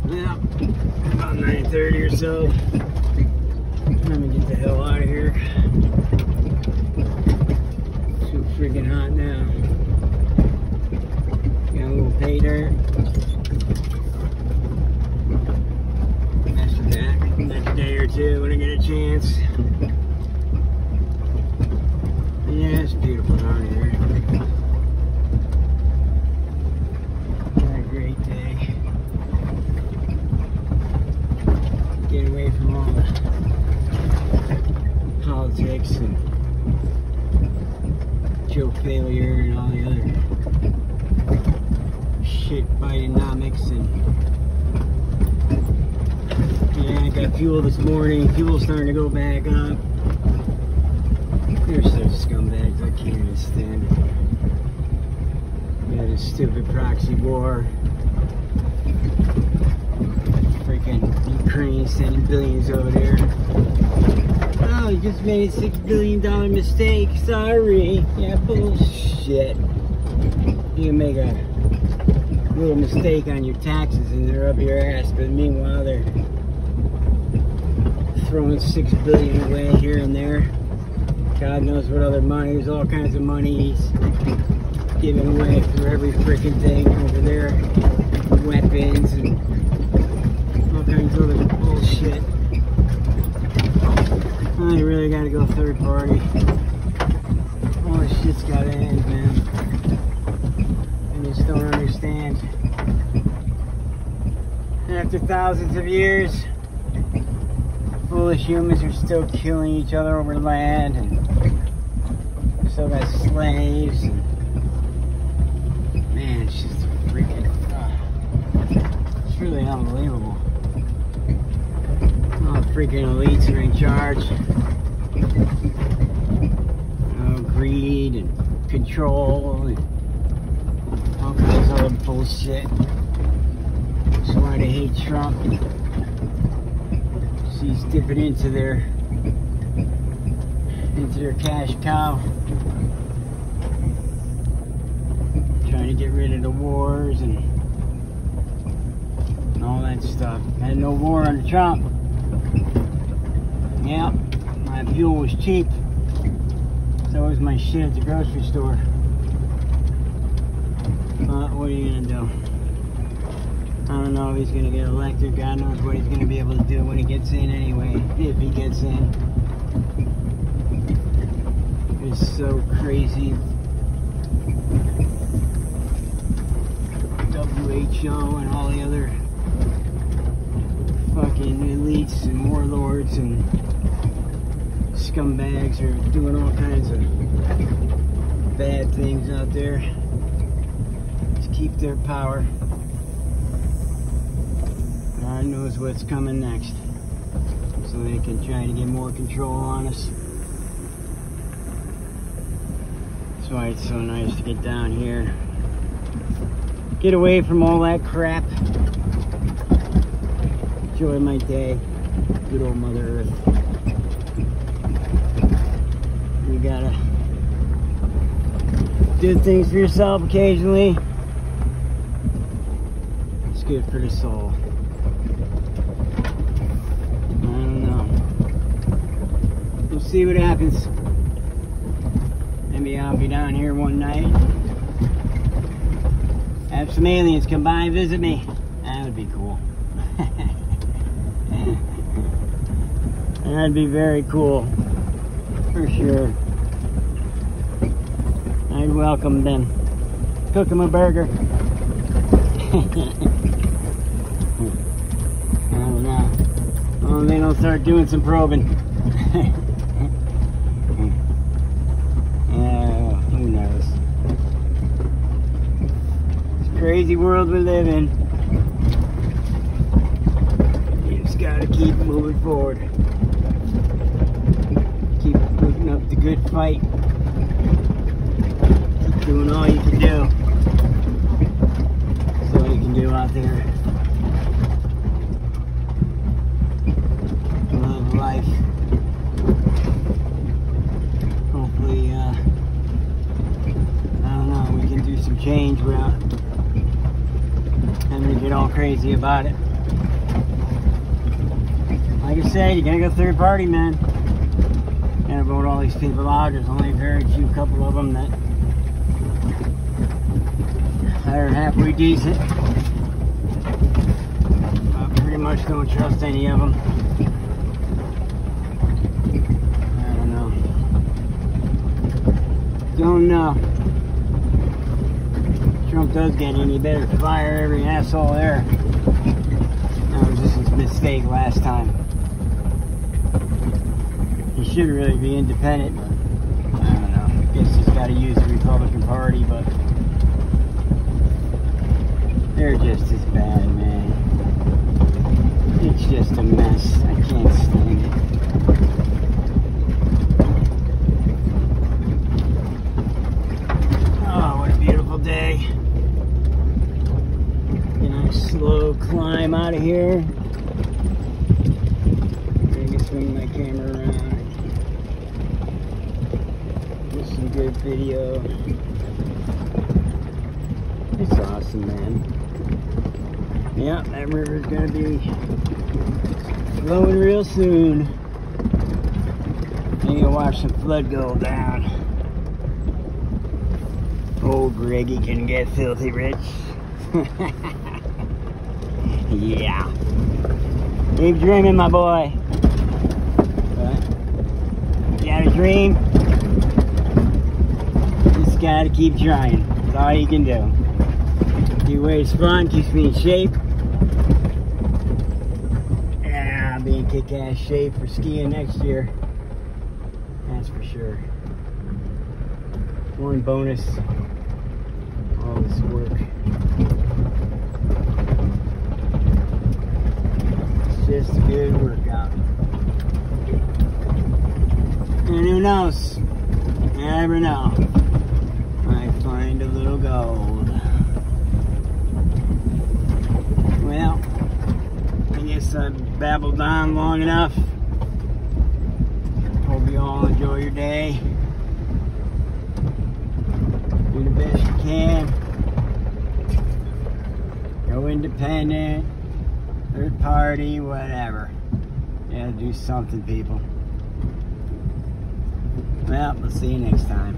Yeah, about 9:30 or so. Let me get the hell out of here. Too freaking hot now. Got a little pay dirt. After that, next day or two when I get a chance. Yeah, it's beautiful down here. What a great day. Get away from all the politics and joke failure and all the other shit, Bidenomics. And yeah, I got fuel this morning. Fuel's starting to go back up. They're such scumbags, I can't even stand it. Yeah, this stupid proxy war. Freaking Ukraine sending billions over there. Oh, you just made a $6 billion mistake. Sorry. Yeah, bullshit. You can make a little mistake on your taxes and they're up your ass, but meanwhile they're throwing $6 billion away here and there. God knows what other money. There's all kinds of money he's giving away for every freaking thing over there. Weapons and all kinds of other bullshit. I really gotta go third party. All this shit's gotta end, man. I just don't understand. After thousands of years, foolish humans are still killing each other over land, and still got slaves. And man, it's just freaking. It's really unbelievable. All the freaking elites are in charge. Greed and control and all kinds of other bullshit. That's why they hate Trump. He's dipping into their cash cow, trying to get rid of the wars and all that stuff. Had no war under Trump. Yeah, my fuel was cheap. So was my shit at the grocery store. What are you gonna do? I don't know if he's gonna get elected. God knows what he's gonna be able to do when he gets in anyway, if he gets in. It's so crazy. WHO and all the other fucking elites and warlords and scumbags are doing all kinds of bad things out there to keep their power. God knows what's coming next, so they can try to get more control on us. That's why it's so nice to get down here, get away from all that crap, enjoy my day. Good old Mother Earth. You gotta do things for yourself occasionally. It's good for the soul. I don't know. We'll see what happens. Maybe I'll be down here one night. Have some aliens come by and visit me. That would be cool. That'd be very cool. For sure. I'd welcome them. Cook them a burger. I don't know. Oh, then I'll start doing some probing. Who knows? It's a crazy world we live in. You just gotta keep moving forward. Keep putting up the good fight. Keep doing all you can do. That's all you can do out there. Love life. Hopefully, I don't know, we can do some change without having to get all crazy about it. Like I said, you're gonna go third party, man. Gonna vote all these people out. There's only a very few couple of them that are halfway decent. I pretty much don't trust any of them. I don't know. Don't know. Trump does get any better, fire every asshole there. That was just a mistake last time. He should really be independent, but I don't know. I guess he's got to use the Republican Party, but they're just as bad, man. It's just a mess. I can't stand it. Oh, what a beautiful day. Slow climb out of here. I can swing my camera around. Get some good video. It's awesome, man. Yeah, that river's gonna be flowing real soon. I'm gonna watch some flood go down. Old Greggy can get filthy rich. Yeah. Keep dreaming, my boy. You got a dream? Just gotta keep trying. That's all you can do. Keep away is fun, keeps me in shape. Yeah, I'll be in kick-ass shape for skiing next year. That's for sure. One bonus. All this work. Just a good workout. And who knows? You never know. Might find a little gold. Well, I guess I've babbled on long enough. Hope you all enjoy your day. Do the best you can. Go independent. Third party, whatever. Yeah, do something, people. Well, we'll see you next time.